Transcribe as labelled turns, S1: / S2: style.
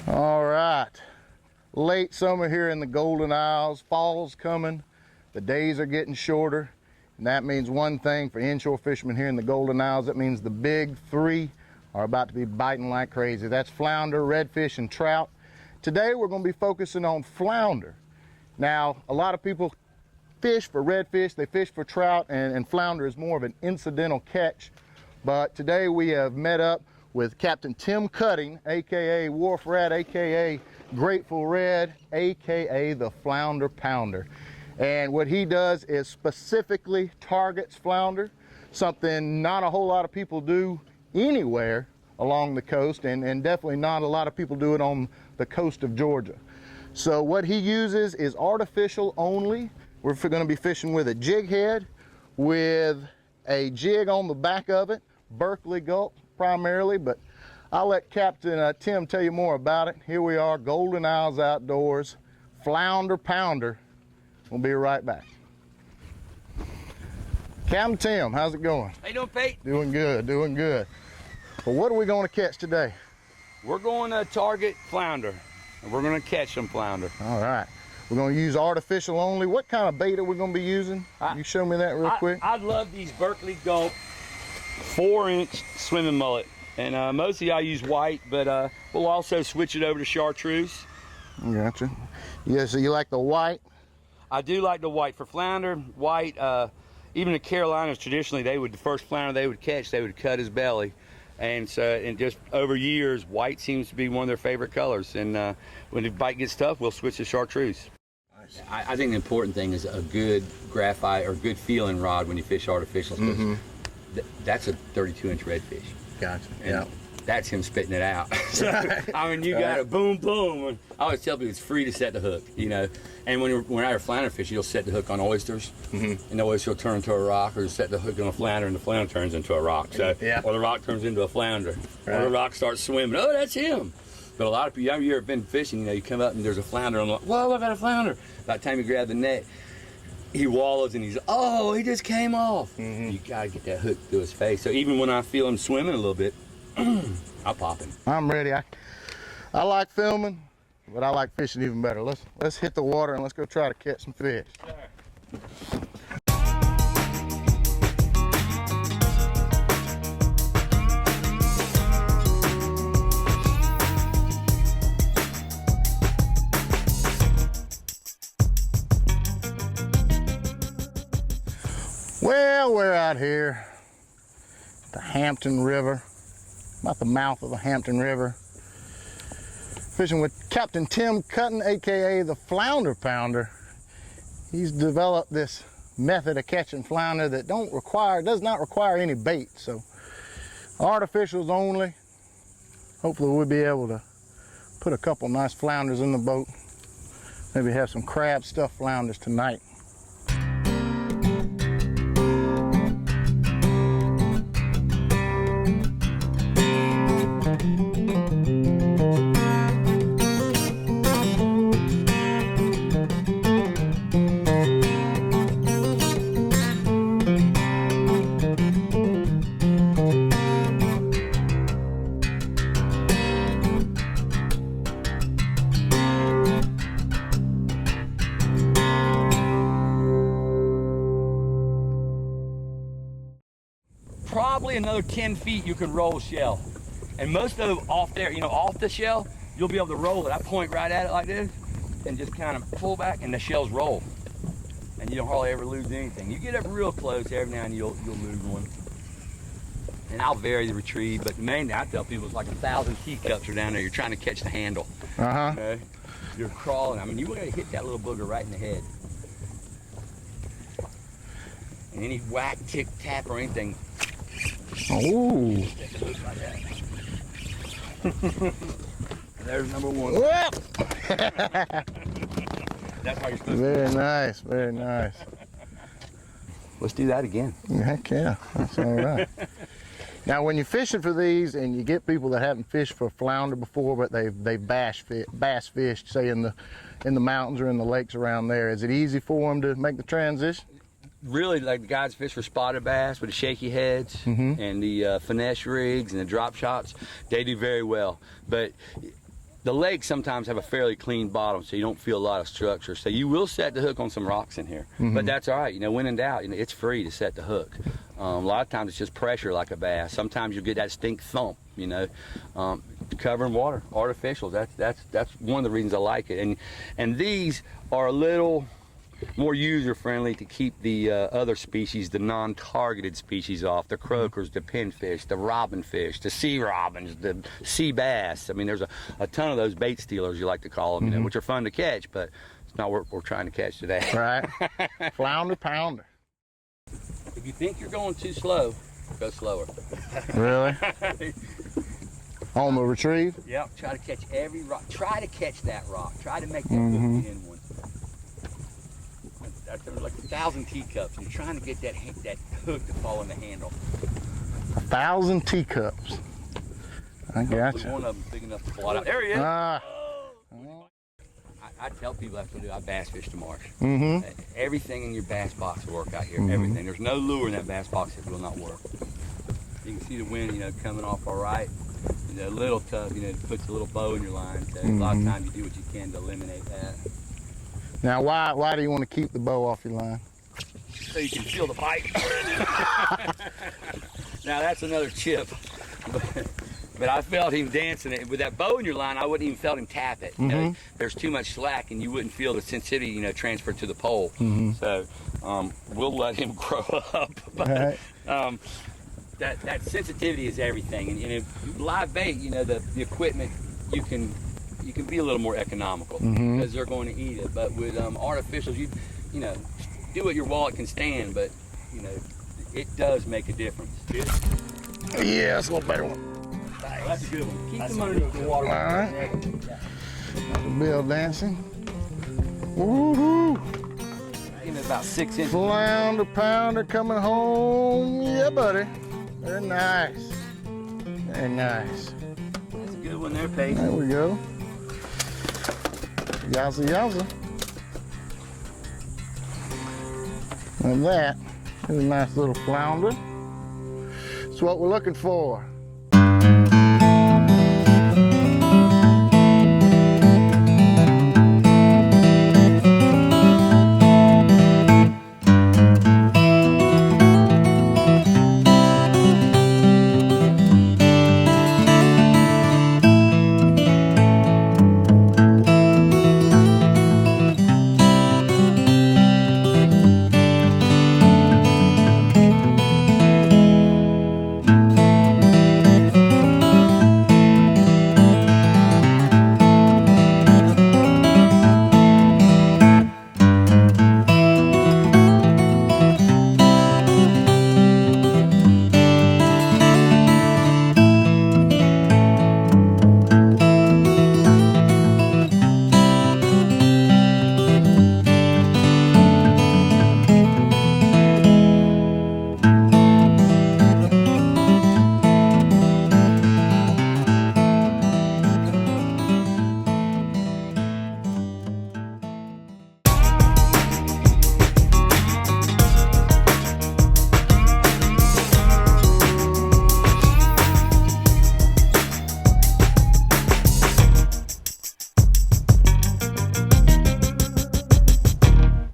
S1: All right, late summer here in the Golden Isles, fall's coming, the days are getting shorter, and that means one thing for inshore fishermen here in the Golden Isles. That means the big three are about to be biting like crazy. That's flounder, redfish, and trout. Today we're going to be focusing on flounder. Now, a lot of people fish for redfish, they fish for trout, and flounder is more of an incidental catch. But today we have met up with Captain Tim Cutting, aka Wharf Rat, aka Grateful Red, aka the Flounder Pounder. And what he does is specifically targets flounder, something not a whole lot of people do anywhere along the coast, and definitely not a lot of people do it on the coast of Georgia. So what he uses is artificial only. We're going to be fishing with a jig head, with a jig on the back of it, Berkeley gulp primarily, but I'll let Captain Tim tell you more about it. Here we are, Golden Isles Outdoors, Flounder Pounder. We'll be right back. Captain Tim, how's it going?
S2: How you doing, Pate?
S1: Doing good, doing good. Well, what are we going to catch today?
S2: We're going to target flounder, and we're going to catch some flounder.
S1: All right. We're going to use artificial only. What kind of bait are we going to be using? You show me that real quick.
S2: I love these Berkeley Gulp 4-inch swimming mullet, and mostly I use white, but we'll also switch it over to chartreuse.
S1: Gotcha. Yeah, so you like the white?
S2: I do like the white for flounder. White, even the Carolinas traditionally, the first flounder they would catch, they would cut his belly. And so, and just over years, white seems to be one of their favorite colors. And when the bite gets tough, we'll switch to chartreuse.
S1: Nice.
S3: I think the important thing is a good graphite or good feeling rod when you fish artificial. That's a 32-inch redfish.
S1: Gotcha.
S3: And
S1: Yeah.
S3: that's him spitting it out. So, I mean, you got it, boom, boom. I always tell people it's free to set the hook, you know. And when you're out of flounder fishing, you'll set the hook on oysters, and the oyster will turn into a rock, or you set the hook on a flounder, and the flounder turns into a rock. So, or the rock turns into a flounder, or the rock starts swimming. Oh, that's him. But a lot of people, you've ever been fishing, you know, you come up and there's a flounder, and I'm like, whoa, I got a flounder. By the time you grab the net, he wallows and he just came off. You gotta get that hook through his face. So even when I feel him swimming a little bit, I'll pop him.
S1: I'm ready. I like filming, but I like fishing even better. Let's hit the water and let's go try to catch some fish. Well, we're out here at the Hampton River, about the mouth of the Hampton River, fishing with Captain Tim Cutting, aka the Flounder Pounder. He's developed this method of catching flounder that does not require any bait, so artificials only. Hopefully we'll be able to put a couple nice flounders in the boat, maybe have some crab stuffed flounders tonight.
S2: Probably another 10 feet you can roll shell. And most of them off there, you know, off the shell, you'll be able to roll it. I point right at it like this and just kind of pull back and the shells roll. And you don't hardly ever lose anything. You get up real close, every now and you'll lose one. And I'll vary the retrieve, but the main thing I tell people is like 1,000 teacups are down there. You're trying to catch the handle. Okay? You're crawling. I mean, you gotta hit that little booger right in the head. And any whack, tick, tap, or anything.
S1: Oh.
S2: There's number one. That's how you're supposed to.
S1: Very nice, very nice.
S2: Let's do that again.
S1: Heck yeah, that's all right. Now, when you're fishing for these, and you get people that haven't fished for flounder before, but they've bass fished, say in the mountains or in the lakes around there, is it easy for them to make the transition?
S2: Really, like the guys fish for spotted bass with the shaky heads and the finesse rigs and the drop shots, they do very well. But
S3: The lakes sometimes have a fairly clean bottom, so you don't feel a lot of structure. So you will set the hook on some rocks in here, but that's all right. You know, when in doubt, you know, it's free to set the hook. A lot of times it's just pressure like a bass. Sometimes you get that stink thump, you know. Covering water, artificial. That's one of the reasons I like it. And these are a little more user-friendly to keep the other species, the non-targeted species off, the croakers, the pinfish, the robinfish, the sea robins, the sea bass. I mean, there's a ton of those bait stealers, you like to call them, you know, which are fun to catch, but it's not what we're trying to catch today.
S1: Right. Flounder pounder.
S3: If you think you're going too slow, go slower.
S1: Really? On the retrieve?
S3: Yep. Try to catch every rock. Try to catch that rock. Try to make that hook in one. That's like 1,000 teacups. You're trying to get that hook to fall in the handle.
S1: 1,000 teacups. I gotcha.
S3: One of them big enough to blot out. There he is.
S1: Ah.
S3: I tell people that's what I do. I bass fish the marsh.
S1: Mm-hmm.
S3: Everything in your bass box will work out here. Everything. There's no lure in that bass box that will not work. You can see the wind, you know, coming off all right. You know, little tub, you know, it puts a little bow in your line. So a lot of times you do what you can to eliminate that.
S1: Now, why do you want to keep the bow off your line?
S3: So you can feel the bite. Now that's another chip. But I felt him dancing it with that bow in your line. I wouldn't even felt him tap it. You know, there's too much slack, and you wouldn't feel the sensitivity, you know, transfer to the pole. So we'll let him grow up. But that sensitivity is everything. And if live bait, you know, the equipment, you can be a little more economical because they're going to eat it. But with artificials, you know, do what your wallet can stand. But you know, it does make a difference.
S1: Yeah, that's a little better one.
S3: That's a good one. Keep them underneath the water.
S1: All right. The bill dancing. Woohoo!
S3: Give it about 6 inches.
S1: Flounder pounder coming home. Yeah, buddy. Very nice. Very nice.
S3: That's a good one there, Pate.
S1: There we go. Yowza, yowza. And that is a nice little flounder. That's what we're looking for.